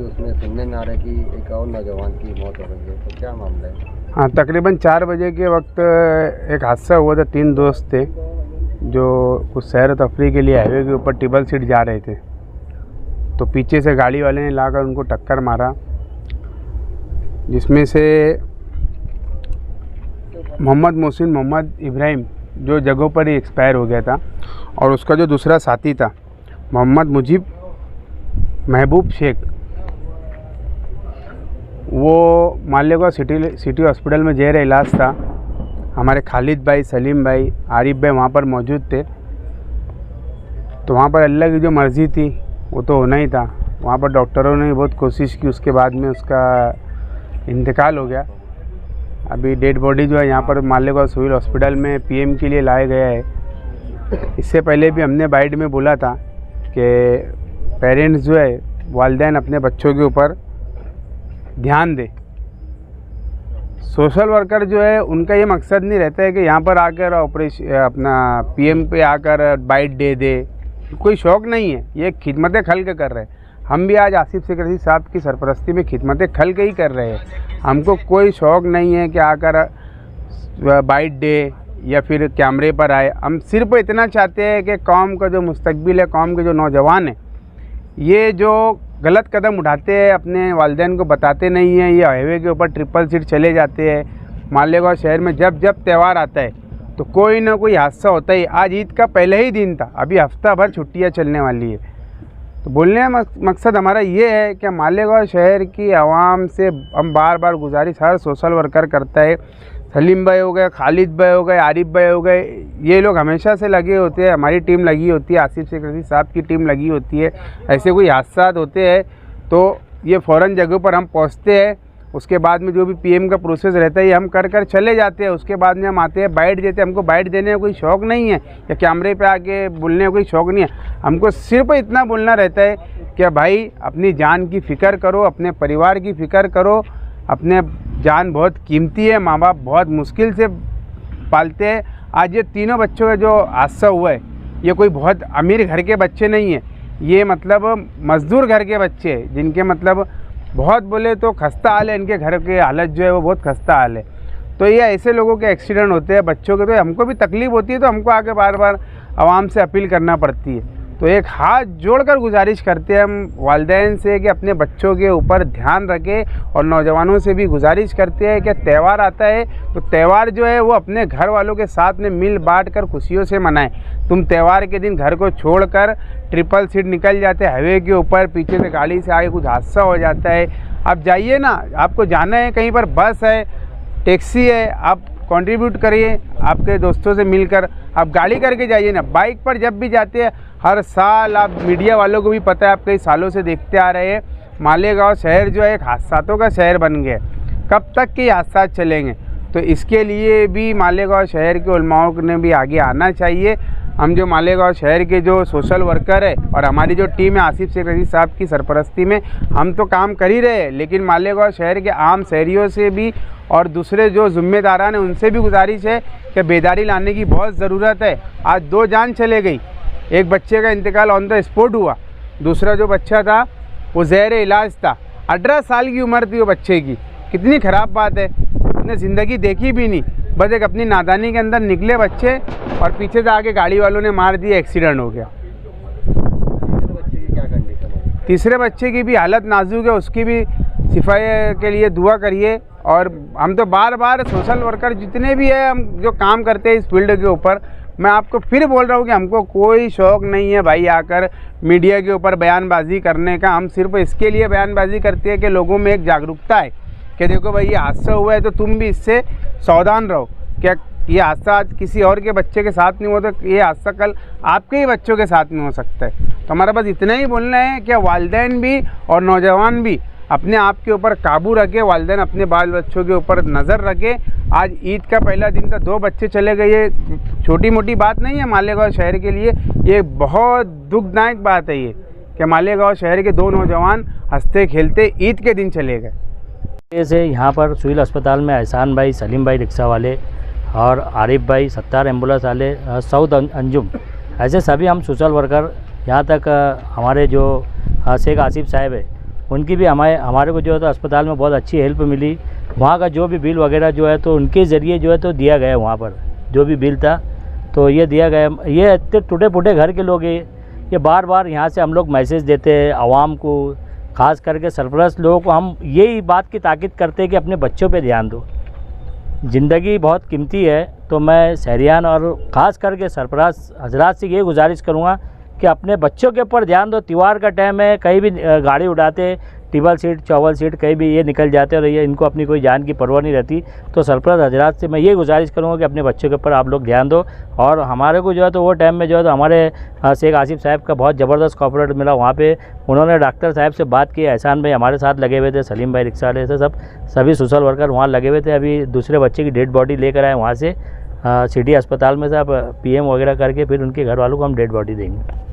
उसमें सुनने में आ रहा है कि एक और नौजवान की मौत हो गई है, तो क्या मामला है? हाँ, तकरीबन 4 बजे के वक्त एक हादसा हुआ था। 3 दोस्त थे जो कुछ सैर तफरी के लिए हाईवे के ऊपर ट्रिपल सीट जा रहे थे, तो पीछे से गाड़ी वाले ने लाकर उनको टक्कर मारा, जिसमें से मोहम्मद मोहसिन मोहम्मद इब्राहिम जो जगहों पर ही एक्सपायर हो गया था, और उसका जो दूसरा साथी था मोहम्मद मुजीब महबूब शेख, वो मालेगांव सिटी हॉस्पिटल में ज़ेर इलाज था। हमारे खालिद भाई, सलीम भाई, आरिफ भाई वहाँ पर मौजूद थे। तो वहाँ पर अल्लाह की जो मर्ज़ी थी वो तो होना ही था। वहाँ पर डॉक्टरों ने बहुत कोशिश की, उसके बाद में उसका इंतकाल हो गया। अभी डेड बॉडी जो है यहाँ पर मालेगांव सिविल हॉस्पिटल में पीएम के लिए लाया गया है। इससे पहले भी हमने बाइट में बोला था कि पेरेंट्स जो है, वालिदैन अपने बच्चों के ऊपर ध्यान दे। सोशल वर्कर जो है उनका ये मकसद नहीं रहता है कि यहाँ पर आकर ऑपरेशन अपना पीएम पे आकर बाइट दे दे, कोई शौक़ नहीं है। ये खिदमत खल्क़ कर रहे हैं। हम भी आज आसिफ सेक्रेटरी साहब की सरपरस्ती में खिदमत खल्क़ ही कर रहे हैं। हमको कोई शौक़ नहीं है कि आकर बाइट दे या फिर कैमरे पर आए। हम सिर्फ इतना चाहते हैं कि कौम का जो मुस्तकबिल है, कौम के जो नौजवान हैं, ये जो गलत कदम उठाते हैं, अपने वालिदैन को बताते नहीं हैं, ये हाईवे के ऊपर ट्रिपल सीट चले जाते हैं। मालेगांव शहर में जब जब त्यौहार आता है तो कोई ना कोई हादसा होता ही। आज ईद का पहले ही दिन था, अभी हफ्ता भर छुट्टियां चलने वाली है। तो बोलने का मकसद हमारा ये है कि मालेगांव शहर की आवाम से हम बार बार गुजारिश हर सोशल वर्कर करता है। सलीम भाई हो गए, खालिद भाई हो गए, आरिफ भाई हो गए, ये लोग हमेशा से लगे होते हैं। हमारी टीम लगी होती है, आसिफ सेक्रेटरी साहब की टीम लगी होती है। ऐसे कोई हादसा होते हैं तो ये फ़ौरन जगह पर हम पहुंचते हैं। उसके बाद में जो भी पीएम का प्रोसेस रहता है ये हम कर चले जाते हैं। उसके बाद में हम आते हैं, बाइट देते हैं। हमको बाइट देने का कोई शौक़ नहीं है या कैमरे पे आके बोलने का कोई शौक़ नहीं है। हमको सिर्फ इतना बोलना रहता है कि भाई अपनी जान की फ़िक्र करो, अपने परिवार की फ़िक्र करो। अपने जान बहुत कीमती है, माँ बाप बहुत मुश्किल से पालते हैं। आज ये तीनों बच्चों का जो हादसा हुआ है, ये कोई बहुत अमीर घर के बच्चे नहीं हैं। ये मतलब मज़दूर घर के बच्चे हैं, जिनके मतलब बहुत बोले तो खस्ता हाल है। इनके घर के हालत जो है वो बहुत खस्ता हाल है। तो ये ऐसे लोगों के एक्सीडेंट होते हैं बच्चों के, तो हमको भी तकलीफ़ होती है। तो हमको आके बार बार आवाम से अपील करना पड़ती है। तो एक हाथ जोड़कर गुजारिश करते हैं हम वालिदैन से कि अपने बच्चों के ऊपर ध्यान रखें, और नौजवानों से भी गुजारिश करते हैं कि त्यौहार आता है तो त्यौहार जो है वो अपने घर वालों के साथ में मिल बांट कर खुशियों से मनाएं। तुम त्यौहार के दिन घर को छोड़कर ट्रिपल सीट निकल जाते हैं हाईवे के ऊपर, पीछे से गाड़ी से आगे कुछ हादसा हो जाता है। आप जाइए ना, आपको जाना है कहीं पर, बस है, टैक्सी है, आप कंट्रीब्यूट करिए आपके दोस्तों से मिलकर। आप गाड़ी करके जाइए ना, बाइक पर जब भी जाते हैं। हर साल आप मीडिया वालों को भी पता है, आप कई सालों से देखते आ रहे हैं, मालेगांव शहर जो है एक हादसातों का शहर बन गया। कब तक के हादसा चलेंगे? तो इसके लिए भी मालेगांव शहर के उलमाओं ने भी आगे आना चाहिए। हम जो मालेगांव शहर के जो सोशल वर्कर है और हमारी जो टीम है आसिफ सेक्रेटरी साहब की सरपरस्ती में, हम तो काम कर ही रहे हैं, लेकिन मालेगांव शहर के आम शहरियों से भी और दूसरे जो ज़िम्मेदारान हैं उनसे भी गुजारिश है कि बेदारी लाने की बहुत ज़रूरत है। आज 2 जान चले गई। एक बच्चे का इंतकाल ऑन द स्पॉट हुआ, दूसरा जो बच्चा था वो ज़ेर इलाज था। 18 साल की उम्र थी वो बच्चे की। कितनी ख़राब बात है, उसने ज़िंदगी देखी भी नहीं, बस एक अपनी नादानी के अंदर निकले बच्चे और पीछे से आके गाड़ी वालों ने मार दिया, एक्सीडेंट हो गया। बच्चे की क्या कंडीशन है? तीसरे बच्चे की भी हालत नाजुक है, उसकी भी शिफाई के लिए दुआ करिए। और हम तो बार बार सोशल वर्कर जितने भी है, हम जो काम करते हैं इस फील्ड के ऊपर, मैं आपको फिर बोल रहा हूँ कि हमको कोई शौक़ नहीं है भाई आकर मीडिया के ऊपर बयानबाजी करने का। हम सिर्फ इसके लिए बयानबाजी करते हैं कि लोगों में एक जागरूकता है कि देखो भाई ये हादसा हुआ है तो तुम भी इससे सावधान रहो। क्या ये हादसा आज किसी और के बच्चे के साथ नहीं हुआ तो ये हादसा कल आपके ही बच्चों के साथ में हो सकता है। तो हमारा बस इतना ही बोलना है कि वालिदैन भी और नौजवान भी अपने आप के ऊपर काबू रखे, वालिदैन अपने बाल बच्चों के ऊपर नज़र रखे। आज ईद का पहला दिन था, 2 बच्चे चले गए, ये छोटी मोटी बात नहीं है मालेगांव शहर के लिए। ये बहुत दुखदायक बात है ये कि मालेगांव शहर के 2 नौजवान हंसते खेलते ईद के दिन चले गए। से यहाँ पर सिविल अस्पताल में एहसान भाई, सलीम भाई रिक्शा वाले और आरिफ भाई, सत्तार एम्बुलेंस वाले, सऊद अंजुम, ऐसे सभी हम सोशल वर्कर, यहाँ तक हमारे जो शेख आसिफ साहब है उनकी भी हमारे को जो है तो अस्पताल में बहुत अच्छी हेल्प मिली। वहाँ का जो भी बिल वगैरह जो है तो उनके ज़रिए जो है तो दिया गया वहाँ पर जो भी बिल था तो ये दिया गया। ये इतने टूटे फूटे घर के लोग ये बार बार यहाँ से हम लोग मैसेज देते हैं आवाम को, ख़ास करके सरपरस्त लोगों को हम यही बात की ताकीद करते हैं कि अपने बच्चों पे ध्यान दो। ज़िंदगी बहुत कीमती है। तो मैं शहरियान और ख़ास करके सरपरस्त हजरात से ये गुजारिश करूँगा कि अपने बच्चों के ऊपर ध्यान दो। त्यौहार का टाइम है, कहीं भी गाड़ी उड़ाते, टेबल सीट चौवल सीट कहीं भी ये निकल जाते और ये इनको अपनी कोई जान की परवाह नहीं रहती। तो सरपरस्त हजरात से मैं ये गुजारिश करूँगा कि अपने बच्चों के ऊपर आप लोग ध्यान दो। और हमारे को जो है तो वो टाइम में जो है तो हमारे शेख आसिफ साहब का बहुत ज़बरदस्त कॉपरेट मिला वहाँ पे। उन्होंने डॉक्टर साहब से बात की, एहसान भाई हमारे साथ लगे हुए थे, सलीम भाई रिक्शा वाले से सभी सोशल वर्कर वहाँ लगे हुए थे। अभी दूसरे बच्चे की डेड बॉडी लेकर आए वहाँ से सिटी अस्पताल में से, अब PM वगैरह करके फिर उनके घर वालों को हम डेड बॉडी देंगे।